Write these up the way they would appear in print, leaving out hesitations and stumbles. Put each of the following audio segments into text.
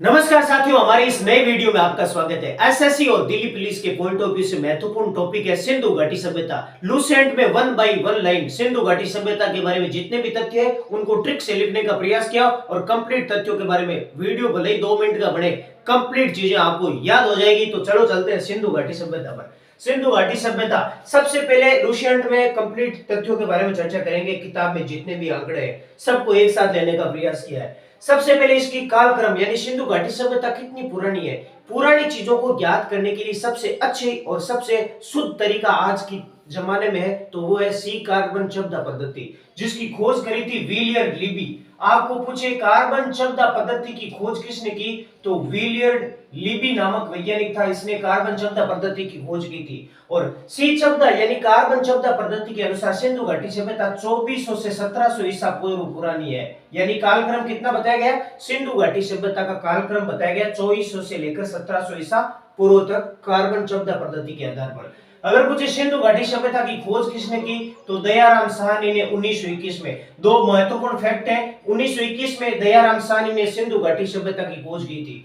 नमस्कार साथियों, हमारी इस नए वीडियो में आपका स्वागत है। एसएससी और दिल्ली पुलिस के पॉइंट ऑफ व्यू से महत्वपूर्ण टॉपिक है सिंधु घाटी सभ्यता। लूसेंट में 1 बाय 1 लाइन सिंधु घाटी सभ्यता के बारे में जितने भी तथ्य है उनको ट्रिक से लिखने का प्रयास किया और कंप्लीट तथ्यों के बारे में वीडियो भले ही 2 मिनट का बने, कंप्लीट चीजें आपको याद हो जाएगी। तो चलो चलते हैं सिंधु घाटी सभ्यता पर। सिंधु घाटी सभ्यता, सबसे पहले लूसेंट में कंप्लीट तथ्यों के बारे में चर्चा करेंगे। किताब में जितने भी आंकड़े हैं सबको एक साथ लेने का प्रयास किया है। सबसे पहले इसकी कालक्रम यानी सिंधु घाटी सभ्यता कितनी पुरानी है। पुरानी चीजों को ज्ञात करने के लिए सबसे अच्छी और सबसे शुद्ध तरीका आज की जमाने में है तो वो है सी कार्बन चौदह पद्धति, जिसकी खोज करी थी विलियम लिबी। आपको पूछे कार्बन चौदह पद्धति की खोज किसने की, तो विलियम लिबी नामक वैज्ञानिक था, इसने कार्बन चौदह पद्धति की खोज की थी। और सी चौदह यानी कार्बन चौदह पद्धति के अनुसार सिंधु घाटी सभ्यता 2400 से 1700 ईसा पूर्व पुरानी है। यानी कालक्रम कितना बताया गया, सिंधु घाटी सभ्यता का कालक्रम बताया गया 2400 से लेकर 1700 ईसा पूर्व तक कार्बन चौदह पद्धति के आधार पर। अगर पूछे सिंधु घाटी सभ्यता की खोज किसने की, तो दयाराम साहनी ने 1921 में। दो महत्वपूर्ण फैक्ट है, 1921 में दयाराम साहनी ने सिंधु घाटी सभ्यता की खोज की थी।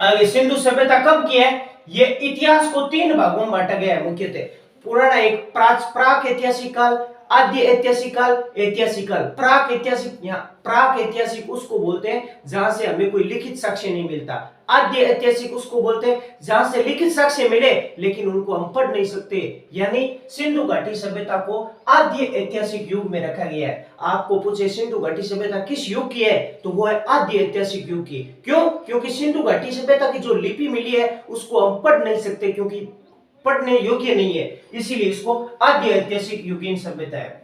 आगे सिंधु सभ्यता कब की है, ये इतिहास को 3 भागों में बांटा गया है मुख्यतः। पुराना एक प्राक ऐतिहासिक काल, आद्य ऐतिहासिक काल, ऐतिहासिक काल। प्राक ऐतिहासिक उसको बोलते हैं जहां से हमें कोई लिखित साक्ष्य नहीं मिलता। आद्य ऐतिहासिक उसको बोलते हैं जहां से लिखित साक्ष्य मिले लेकिन उनको हम पढ़ नहीं सकते। यानी सिंधु घाटी सभ्यता को आद्य ऐतिहासिक युग में रखा गया है। आपको पूछे सिंधु घाटी सभ्यता किस युग की है, तो वो है आद्य ऐतिहासिक युग की। क्यों? क्योंकि सिंधु घाटी सभ्यता की जो लिपि मिली है उसको हम पढ़ नहीं सकते, क्योंकि पढ़ने योग्य नहीं है, इसीलिए इसको आद्य ऐतिहासिक युगीन सभ्यता है।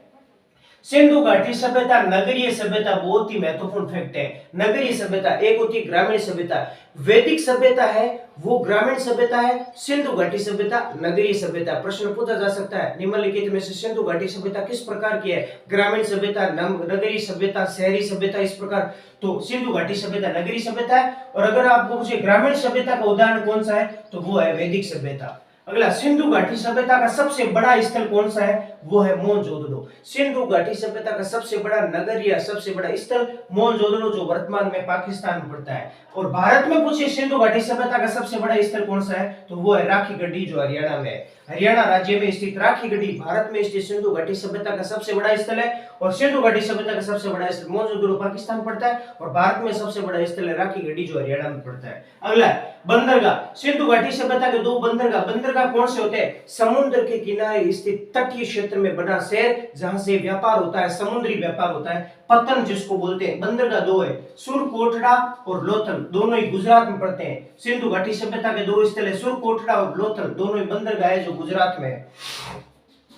सिंधु घाटी सभ्यता नगरीय सभ्यता, बहुत ही महत्वपूर्ण फैक्ट है। नगरीय सभ्यता एक होती है ग्रामीण सभ्यता। वैदिक सभ्यता है वो ग्रामीण सभ्यता है, सिंधु घाटी सभ्यता नगरीय सभ्यता। प्रश्न पूछा जा सकता है निम्नलिखित में से सिंधु घाटी सभ्यता किस प्रकार की है, ग्रामीण सभ्यता, नगरीय सभ्यता, शहरी सभ्यता, इस प्रकार। तो सिंधु घाटी सभ्यता नगरीय सभ्यता है। और अगर आपको पूछे ग्रामीण सभ्यता का उदाहरण कौन सा है, तो वो है वैदिक सभ्यता। अगला, सिंधु घाटी सभ्यता का सबसे बड़ा स्थल कौन सा है, वो है मोहनजोदड़ो। सिंधु घाटी सभ्यता का सबसे बड़ा नगर या सबसे बड़ा स्थल मोहनजोदड़ो, जो वर्तमान में पाकिस्तान में पड़ता है। और भारत में पूछे सिंधु घाटी सभ्यता का सबसे बड़ा स्थल कौन सा है, तो वो है राखी गढ़ी, जो हरियाणा में है। हरियाणा राज्य में स्थित राखी गढ़ी भारत में स्थित सिंधु घाटी सभ्यता का सबसे बड़ा स्थल है। और सिंधु घाटी सभ्यता का सबसे बड़ा स्थल मोहनजोदड़ो पाकिस्तान पड़ता है और भारत में सबसे बड़ा स्थल है राखी गढ़ी, जो हरियाणा में पड़ता है। अगला, बंदरगाह। सिंधु घाटी सभ्यता के 2 बंदरगाह कौन से होते हैं, समुद्र के किनारे स्थित तटीय क्षेत्र में बना शहर जहां से व्यापार होता है, समुद्री व्यापार होता है, पतन जिसको बोलते हैं। बंदरगाह 2 है, सुरकोटड़ा और लोथल, दोनों ही गुजरात में पड़ते हैं। सिंधु घाटी सभ्यता के 2 स्थल है, सुरकोटड़ा और लोथल, दोनों ही बंदरगाह है जो गुजरात में है।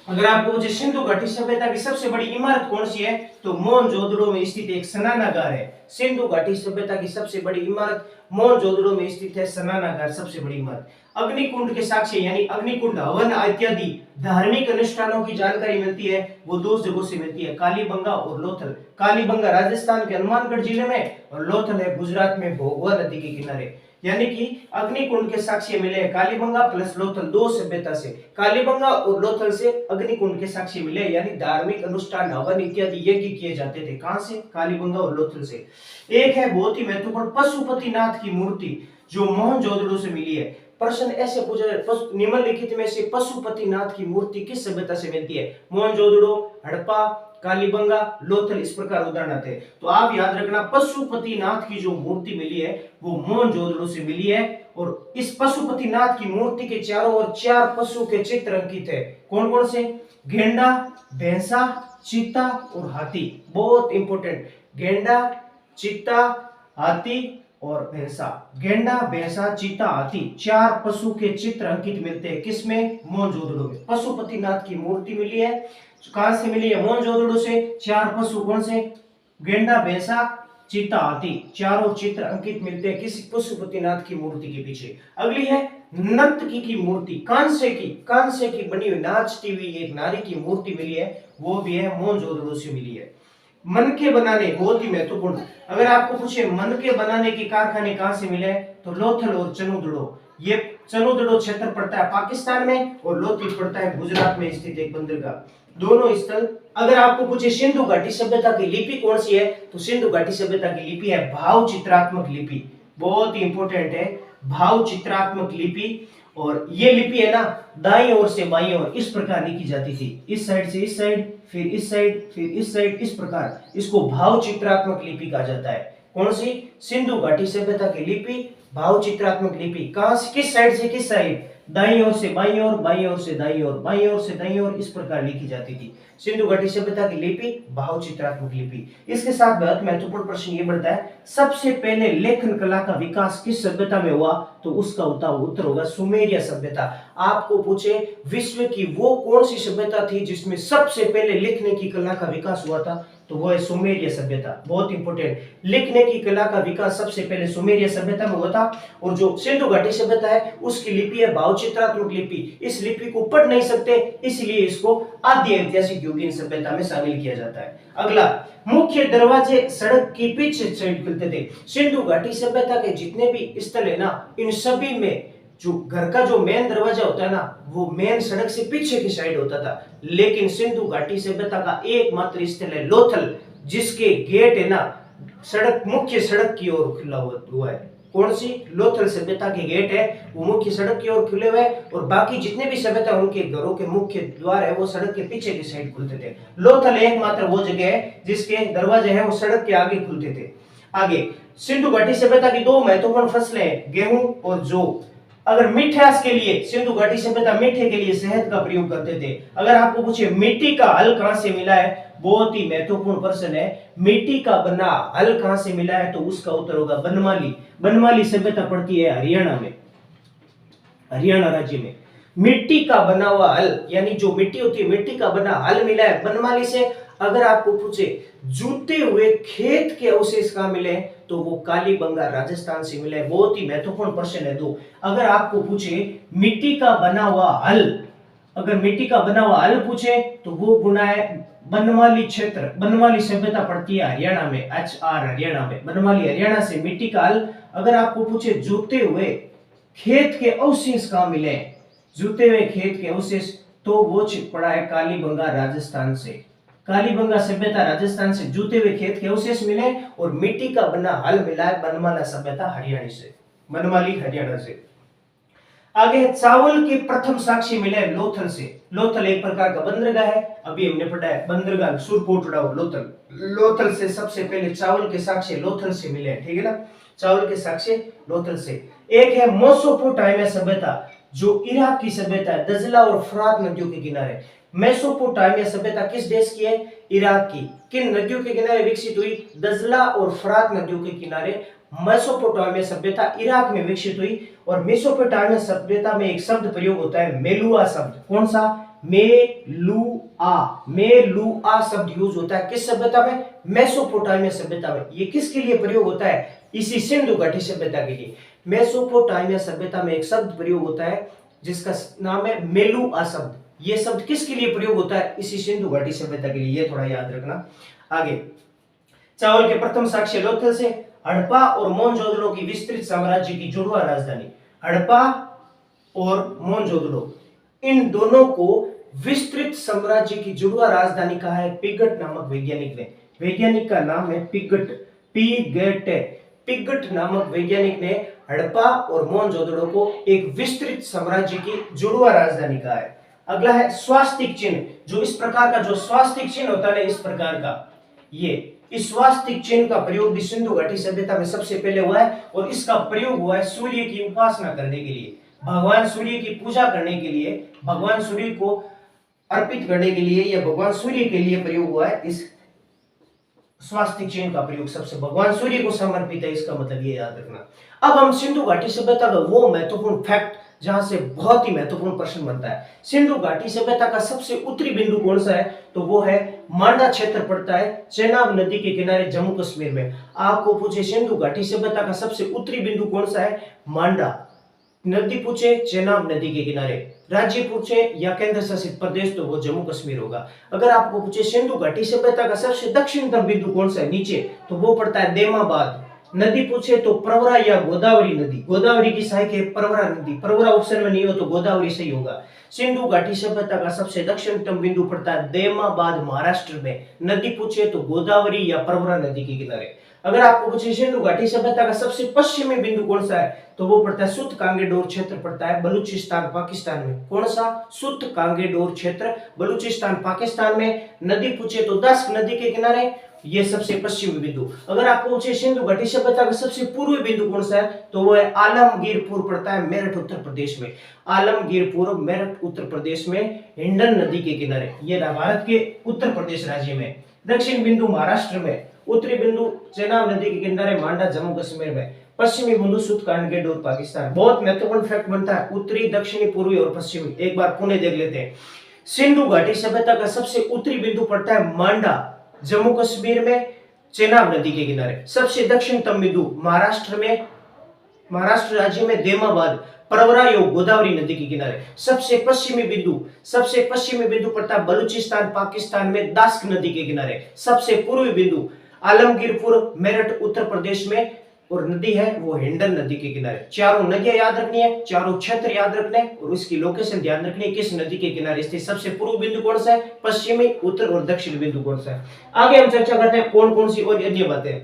अगर आपको पूछे सिंधु घाटी सभ्यता की सबसे बड़ी इमारत कौन सी है, तो मोहनजोदड़ो में स्थित एक स्नानागार है। सिंधु घाटी सभ्यता की सबसे बड़ी इमारत मोहनजोदड़ो में स्थित है स्नानागार, सबसे बड़ी इमारत। अग्निकुंड के साक्ष्य यानी अग्निकुंड, हवन इत्यादि धार्मिक अनुष्ठानों की जानकारी मिलती है वो 2 जगहों से मिलती है, कालीबंगा और लोथल। कालीबंगा राजस्थान के हनुमानगढ़ जिले में और लोथल है गुजरात में भोगवा नदी के किनारे। यानी कि अग्निकुंड के साक्ष्य मिले कालीबंगा प्लस लोथल, 2 सभ्यता से। कालीबंगा और लोथल से अग्निकुंड के साक्ष्य मिले, यानी धार्मिक अनुष्ठान हवन इत्यादि यज्ञ किए जाते थे। कहां से, कालीबंगा और लोथल से। एक है बहुत ही महत्वपूर्ण पशुपतिनाथ की मूर्ति, जो मोहनजोदड़ो से मिली है। प्रश्न ऐसे पूछा जाए, निम्नलिखित में से पशुपतिनाथ की मूर्ति किस सभ्यता से मिलती है, मोहनजोदड़ो, हड़प्पा, कालीबंगा, लोथल, इस प्रकार उदाहरण आते हैं। तो आप याद रखना, पशुपतिनाथ की जो मूर्ति मिली है वो मोहनजोदड़ो से मिली है। और इस पशुपतिनाथ की मूर्ति के चारों ओर 4 पशु के चित्र अंकित है। कौन कौन से, गेंडा, भैंसा, चीता और हाथी। बहुत इंपॉर्टेंट, गेंडा, चीता, हाथी और भैंसा। गेंडा, भैंसा, चीता, हाथी, 4 पशु के चित्र अंकित मिलते हैं किसमें, मोहनजोदड़ो में। पशुपतिनाथ की मूर्ति मिली है, कहां से मिली है, मोहनजोदड़ो से। 4 पशु कौन से, गेंडा, भैंसा, चीता, हाथी, चारों चित्र अंकित मिलते हैं किसी पशुपतिनाथ की मूर्ति के पीछे। अगली है नर्तकी की मूर्ति, कांसे की बनी हुई नाचती हुई एक नारी की मूर्ति मिली है, वो भी है मोहनजोदड़ो से मिली है। मन के बनाने, बहुत ही महत्वपूर्ण। अगर आपको पूछे मन के बनाने के कारखाने कहां से मिले, तो लोथल और चनुदड़ो। ये चनुदड़ो क्षेत्र पड़ता है पाकिस्तान में और लोथल पड़ता है गुजरात में स्थित एक बंदरगाह। दोनों स्थल। अगर आपको पूछे सिंधु घाटी सभ्यता की लिपि कौन सी है, तो सिंधु घाटी सभ्यता की लिपि है भाव चित्रात्मक लिपि। बहुत ही इंपॉर्टेंट है, भाव चित्रात्मक लिपि। और ये लिपि है ना, दाईं ओर से बाईं ओर इस प्रकार लिखी जाती थी, इस साइड से इस साइड, फिर इस साइड, फिर इस साइड, इस प्रकार। इसको भाव चित्रात्मक लिपि कहा जाता है। कौन सी? सिंधु घाटी सभ्यता की लिपि भाव चित्रात्मक लिपि। कहां से किस साइड से किस साइड? दाईं ओर से बाईं ओर, बाईं ओर से दाईं ओर, बाईं ओर से दाईं ओर, इस प्रकार लिखी जाती थी सिंधु घाटी सभ्यता की लिपि भाव चित्रात्मक लिपि। इसके साथ बहुत महत्वपूर्ण प्रश्न ये बढ़ता है, सबसे पहले लेखन कला का विकास किस सभ्यता में हुआ? तो उसका उत्तर होगा सुमेरिया सभ्यता। आपको पूछे विश्व की वो कौन सी सभ्यता थी जिसमें सबसे पहले लिखने की कला का विकास हुआ था? तो वो है सुमेरिया सभ्यता। बहुत इंपॉर्टेंट, लिखने की कला का विकास सबसे पहले सुमेरिया सभ्यता में हुआ था। और जो सिंधु घाटी सभ्यता है उसकी लिपि है भाव चित्रात्मक लिपि। इस लिपि को पढ़ नहीं सकते, इसलिए इसको आद्य ऐतिहासिक युगीन सभ्यता में शामिल किया जाता है। अगला, मुख्य दरवाजे सड़क की पीछे साइड खुलते थे। सिंधु घाटी सभ्यता के जितने भी स्थल है ना, इन सभी में जो घर का जो मेन दरवाजा होता है ना, वो मेन सड़क से पीछे की साइड होता था। लेकिन सिंधु घाटी सभ्यता का एकमात्र स्थल है लोथल, जिसके गेट है ना सड़क, मुख्य सड़क की ओर खुला हुआ है। कौन सी? लोथल सभ्यता के गेट है वो मुख्य सड़क की ओर खुले हुए, और बाकी जितने भी सभ्यता उनके घरों के मुख्य द्वार है वो सड़क के पीछे की साइड खुलते थे। लोथल एकमात्र वो जगह है जिसके दरवाजे हैं वो सड़क के आगे खुलते थे। आगे, सिंधु घाटी सभ्यता की दो महत्वपूर्ण फसलें हैं, गेहूं और जौ। अगर मिठास के लिए सिंधु घाटी सभ्यता मीठे के लिए शहद का प्रयोग करते थे। अगर आपको पूछे मिट्टी का हल कहां से मिला है, बहुत ही महत्वपूर्ण प्रश्न है, मिट्टी का बना हल कहां से मिला है? तो उसका उत्तर होगा बनमाली। बनमाली सभ्यता पड़ती है हरियाणा में, हरियाणा राज्य में। मिट्टी का बना हुआ हल, यानी जो मिट्टी होती है मिट्टी का बना हल मिला है बनमाली से। अगर आपको पूछे जूते हुए खेत के अवशेष कहां मिले, तो वो कालीबंगा राजस्थान से मिले। बहुत ही महत्वपूर्ण प्रश्न है दो। अगर आपको पूछे मिट्टी का बना हुआ हल, अगर मिट्टी का बना हुआ हल पूछे तो वो बुना है बनमाली क्षेत्र। बनमाली सभ्यता पड़ती है हरियाणा में, HR हरियाणा में। बनमाली हरियाणा से मिट्टी का हल। अगर आपको पूछे जूते हुए खेत के अवशेष कहां मिले, जूते हुए खेत के अवशेष, तो वो पड़ा है कालीबंगा राजस्थान से। कालीबंगा सभ्यता राजस्थान से जूते हुए खेत के अवशेष मिले, और मिट्टी का बना हल मिला है बनमाला सभ्यता हरियाणा से, बनमाली हरियाणा से। आगे, चावल के प्रथम साक्ष्य मिले लोथल से। लोथल एक प्रकार का बंदरगाह है, अभी हमने पढ़ा है बंदरगाह सुरकोटड़ा लोथल। लोथल से सबसे पहले चावल के साक्ष्य लोथल से मिले, ठीक है ना, चावल के साक्ष्य लोथल से। एक है मेसोपोटामिया सभ्यता, जो इराक की सभ्यता है, दजला और फरात नदियों के किनारे। मेसोपोटामिया सभ्यता किस देश की है? इराक की। किन नदियों के किनारे विकसित हुई? दजला और फरात नदियों के किनारे मेसोपोटामिया सभ्यता इराक में विकसित हुई। और मेसोपोटामिया सभ्यता में एक शब्द प्रयोग होता है मेलुआ शब्द। कौन सा? मेलुआ। मेलुआ शब्द यूज होता है किस सभ्यता में? मेसोपोटामिया सभ्यता में। ये किसके लिए प्रयोग होता है? इसी सिंधु घाटी सभ्यता के लिए। मेसोपोटामिया सभ्यता में एक शब्द प्रयोग होता है जिसका नाम है मेलुआ शब्द। ये शब्द किसके लिए प्रयोग होता है? इसी सिंधु घाटी सभ्यता के लिए, ये थोड़ा याद रखना। आगे, चावल के प्रथम साक्ष्य लोथल से। हड़प्पा और मोहनजोदड़ो की विस्तृत साम्राज्य की जुड़वा राजधानी। हड़प्पा और मोहनजोदड़ो, इन दोनों को विस्तृत साम्राज्य की जुड़वा राजधानी कहा है पिगट नामक वैज्ञानिक ने। वैज्ञानिक का नाम है पिगट, पिगट। पिगट नामक वैज्ञानिक ने हड़प्पा और मोहनजोदड़ो को एक विस्तृत साम्राज्य की जुड़वा राजधानी कहा है। अगला है स्वास्तिक चिन्ह। जो इस प्रकार का जो स्वास्तिक चिन्ह होता है इस प्रकार का, ये इस स्वास्तिक चिन्ह का प्रयोग भी सिंधु घाटी सभ्यता में सबसे पहले हुआ है। और इसका प्रयोग हुआ है सूर्य की उपासना करने के लिए, भगवान सूर्य की पूजा करने के लिए, भगवान सूर्य को अर्पित करने के लिए, या भगवान सूर्य के लिए प्रयोग हुआ है। इस स्वास्तिक चिन्ह का प्रयोग सबसे भगवान सूर्य को समर्पित है, इसका मतलब ये याद रखना। अब हम सिंधु घाटी सभ्यता का वो महत्वपूर्ण फैक्ट जहां से बहुत ही महत्वपूर्ण प्रश्न बनता है, सिंधु घाटी सभ्यता का सबसे उत्तरी बिंदु कौन सा है? तो वो है मांडा क्षेत्र पड़ता है चेनाब नदी के किनारे जम्मू कश्मीर में। आपको पूछे सिंधु घाटी सभ्यता का सबसे उत्तरी बिंदु कौन सा है? मांडा नदी पूछे चेनाब नदी के किनारे, राज्य पूछे या केंद्र शासित प्रदेश तो वो जम्मू कश्मीर होगा। अगर आपको पूछे सिंधु घाटी सभ्यता का सबसे दक्षिणतम बिंदु कौन सा है नीचे, तो वो पड़ता है देमाबाद। नदी पूछे तो प्रवरा या गोदावरी नदी, गोदावरी की सहायक है प्रवरा नदी, प्रवरा ऑप्शन में नहीं हो तो गोदावरी सही होगा। सिंधु घाटी सभ्यता का सबसे दक्षिणतम बिंदु पड़ता है देमाबाद महाराष्ट्र में। नदी पूछे तो गोदावरी या प्रवरा नदी के किनारे। अगर आपको पूछे सिंधु घाटी सभ्यता का सबसे पश्चिमी बिंदु कौन सा है, तो वो पड़ता है सुत कांगेडोर क्षेत्र, पड़ता है बलूचिस्तान पाकिस्तान में। कौन सा? सुत कांगेडोर क्षेत्र, बलूचिस्तान पाकिस्तान में। नदी पूछे तो दस्क नदी के किनारे, ये सबसे पश्चिमी बिंदु। अगर आपको पूछे सिंधु घाटी सभ्यता का सबसे पूर्वी बिंदु कौन सा है, तो वो है आलमगीरपुर, पड़ता है मेरठ उत्तर प्रदेश में। आलमगीरपुर मेरठ उत्तर प्रदेश में, हिंडन नदी के किनारे, ये भारत के उत्तर प्रदेश राज्य में। दक्षिण बिंदु महाराष्ट्र में, उत्तरी बिंदु चेनाब नदी के किनारे मांडा जम्मू कश्मीर में, पश्चिमी बिंदु सुत कांगेडोर पाकिस्तान। बहुत महत्वपूर्ण फैक्ट बनता है, उत्तरी दक्षिणी पूर्वी और पश्चिमी। एक बार पुनः देख लेते हैं। सिंधु घाटी सभ्यता का सबसे उत्तरी बिंदु पड़ता है मांडा जम्मू कश्मीर में, चेनाब नदी के किनारे। सबसे दक्षिणतम बिंदु महाराष्ट्र में, महाराष्ट्र राज्य में देमाबाद परवरा योग गोदावरी नदी के किनारे। सबसे पश्चिमी बिंदु पड़ता है बलूचिस्तान पाकिस्तान में, दास्क नदी के किनारे। सबसे पूर्वी बिंदु आलमगीरपुर मेरठ उत्तर प्रदेश में, और नदी है वो हिंडन नदी के किनारे। चारों नदियां याद रखनी है, चारों क्षेत्र याद रखने हैं, और उसकी लोकेशन ध्यान रखनी है, किस नदी के किनारे स्थित। सबसे पूर्व बिंदु कौन सा है, पश्चिमी, उत्तर और दक्षिण बिंदु कौन सा है। आगे हम चर्चा करते हैं कौन कौन सी और अन्य बातें।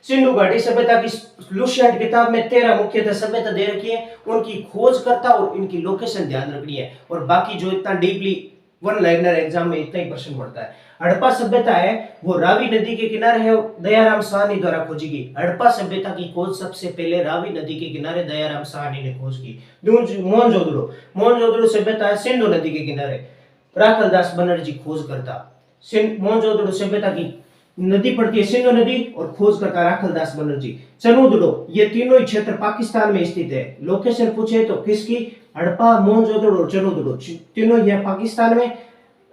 सिंधु घाटी सभ्यता की लुसिएंट किताब में 13 मुख्यतः सभ्यता दे रखी है, उनकी खोजकर्ता और इनकी लोकेशन ध्यान रखनी है, और बाकी जो इतना डीपली वन लाइनर एग्जाम में इतना ही प्रश्न पड़ता है। हड़प्पा सभ्यता है वो रावी नदी के किनारे है, दयाराम साहनी द्वारा खोजी गई। हड़प्पा सभ्यता की खोज सबसे पहले रावी नदी के किनारे दयाराम साहनी ने खोज की। मोहनजोदड़ो सभ्यता है सिंधु नदी के किनारे, राखलदास बनर्जी खोज करता। मोहनजोदड़ो सभ्यता की नदी पड़ती है सिंधु नदी, और खोज करता राखलदास बनर्जी। चनुदड़ो, ये तीनों ही क्षेत्र पाकिस्तान में स्थित है। लोकेशन पूछे तो किसकी, हड़प्पा, मोहनजोदड़ो और चनुदड़ो, तीनों ही पाकिस्तान में।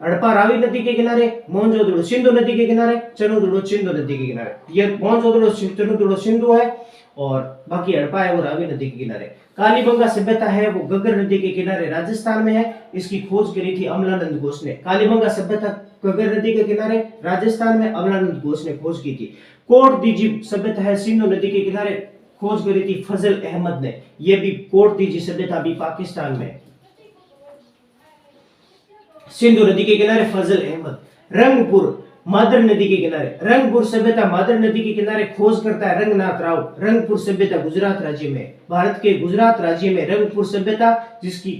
हड़प्पा रावी नदी के किनारे, मोहनजोदड़ो सिंधु नदी के किनारे, चनुदड़ो सिंधु नदी के किनारे। ये मोहनजोदड़ो चनुदड़ो सिंधु है, और बाकी हड़प्पा है वो रावी नदी के किनारे। कालीबंगा सभ्यता है वो गगर नदी के किनारे राजस्थान में है, इसकी खोज करी थी अमलानंद घोष ने। कालीबंगा सभ्यता गगर नदी के किनारे राजस्थान में, अमलानंद घोष ने खोज की थी। कोट दीजी सभ्यता है सिंधु नदी के किनारे, खोज करी थी फजल अहमद ने। यह भी कोट दीजी सभ्यता भी पाकिस्तान में। सिंधु नदी के किनारे फजल अहमद। रंगपुर मादर नदी के किनारे, रंगपुर सभ्यता मादर नदी के किनारे, खोज करता है रंगनाथ राव। रंगपुर सभ्यता गुजरात राज्य में, भारत के गुजरात राज्य में रंगपुर सभ्यता, जिसकी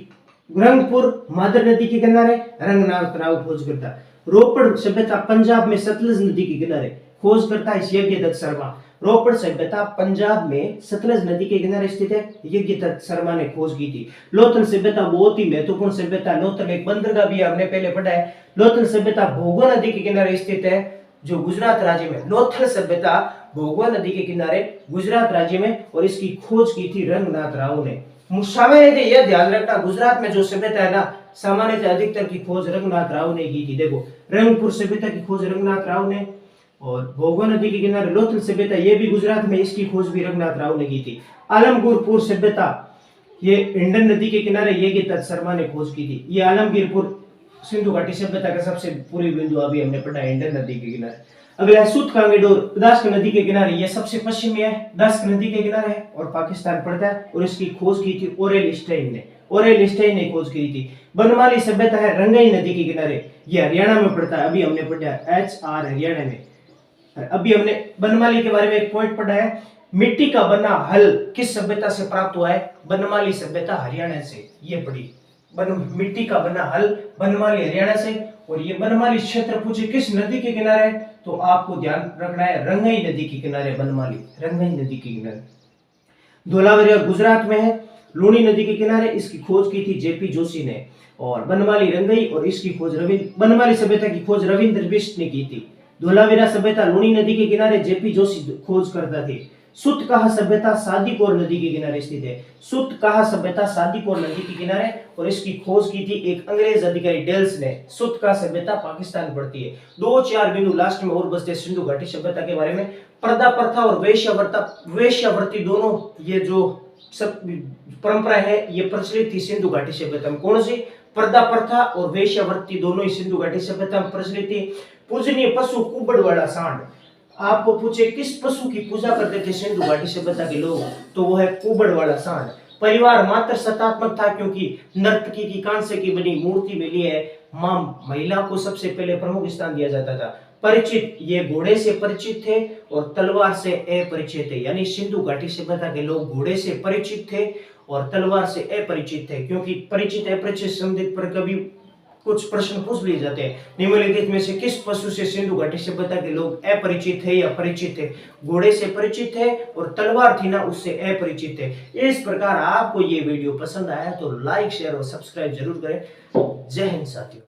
रंगपुर मादर नदी के किनारे रंगनाथ राव खोज करता। रोपड़ सभ्यता पंजाब में सतलज नदी के किनारे, खोज करता है यज्ञदत्त शर्मा। रोपड़ सभ्यता पंजाब में सतलज नदी के किनारे स्थित है, यज्ञदत्त शर्मा ने खोज की थी। लोथल सभ्यता बहुत ही महत्वपूर्ण सभ्यता, लोथल एक बंदरगाह भी हमने पहले पढ़ा है। लोथल सभ्यता भोगो नदी के किनारे स्थित है, जो गुजरात राज्य में। लोथल सभ्यता भोगो नदी के किनारे गुजरात राज्य में, और इसकी खोज की थी रंगनाथ राव ने। सामान्यतः यह ध्यान रखना, गुजरात में जो सभ्यता है ना, सामान्यतः अधिकतर की खोज रंगनाथ राव ने की थी। देखो, रंगपुर सभ्यता की खोज रंगनाथ राव ने, और भोगो नदी के किनारे लोथल सभ्यता, ये भी गुजरात में, इसकी खोज भी रंगनाथ राव ने की थी। आलमगीरपुर सभ्यता, ये हिंडन नदी के किनारे यज्ञदत्त शर्मा ने खोज की थी। ये आलमगीरपुर सिंधु घाटी सभ्यता का सबसे पूर्वी बिंदु अभी हमने पढ़ा हिंडन नदी के किनारे। अगला है सुत कांगेडोर, दास्क नदी के किनारे, ये सबसे पश्चिम में है, दास्क नदी के किनारे है, और पाकिस्तान पड़ता है, और इसकी खोज की थी ओरेल स्टेइन ने। ओरेल स्टेइन ने खोज की थी। बनमाली सभ्यता है रंगाई नदी के किनारे, ये हरियाणा में पड़ता है, अभी हमने पढ़ा HR हरियाणा में। अभी हमने बनमाली के बारे में एक पॉइंट पढ़ा है, मिट्टी का बना हल किस सभ्यता से प्राप्त हुआ है, बनमाली सभ्यता हरियाणा से। ये पढ़ी, मिट्टी का बना हल बनमाली हरियाणा से। और ये बनमाली क्षेत्र पूछे किस नदी के किनारे, तो आपको ध्यान रखना है रंगाई नदी के किनारे, बनमाली रंगाई नदी के किनारे। धोलावीरा गुजरात में है, लूणी नदी के किनारे, इसकी खोज की थी JP जोशी ने। और बनमाली रंगाई, और इसकी खोज बनमाली सभ्यता की खोज रविंद्र बिष्ट ने की थी। धोलावीरा सभ्यता लूणी नदी के किनारे JP जोशी खोज करता थे। सुतकाहा सभ्यता सादीकोर नदी के किनारे स्थित है। सुतकाहा सभ्यता सादीकोर नदी के किनारे, और इसकी खोज की थी एक अंग्रेज अधिकारी डेल्स ने। सुतकाहा सभ्यता पाकिस्तान पड़ती है। 2-4 बिंदु लास्ट में और बचते सिंधु घाटी सभ्यता के बारे में। पर्दा प्रथा और वेश्यावृत्ति दोनों, ये जो सब परंपरा है, ये प्रचलित थी सिंधु घाटी सभ्यता में। कौन सी? पर्दा प्रथा और वेश्यावृत्ति दोनों ही सिंधु घाटी सभ्यता में प्रचलित थी। पूजनीय पशु कुबड़ वाला सांड, आपको पूछे किस पशु की पूजा करते थे सिंधु घाटी सभ्यता के लोग, तो वो है कुबड़ वाला सांड। परिवार मात्र सत्तात्मक था, क्योंकि नर्तकी की कांसे की बनी मूर्ति मिली है, मां महिला को सबसे पहले प्रमुख स्थान दिया जाता था। परिचित, ये घोड़े से परिचित थे और तलवार से अपरिचित थे। यानी सिंधु घाटी सभ्यता के लोग घोड़े से परिचित थे और तलवार से अपरिचित थे, क्योंकि परिचित अपरिचित संबंधित पर कभी कुछ प्रश्न पूछ लिए जाते हैं। निम्नलिखित में से किस पशु से सिंधु घाटी सभ्यता के लोग अपरिचित थे या परिचित थे? घोड़े से परिचित थे और तलवार थी ना उससे अपरिचित थे। इस प्रकार आपको ये वीडियो पसंद आया तो लाइक शेयर और सब्सक्राइब जरूर करें। जय हिंद साथियों।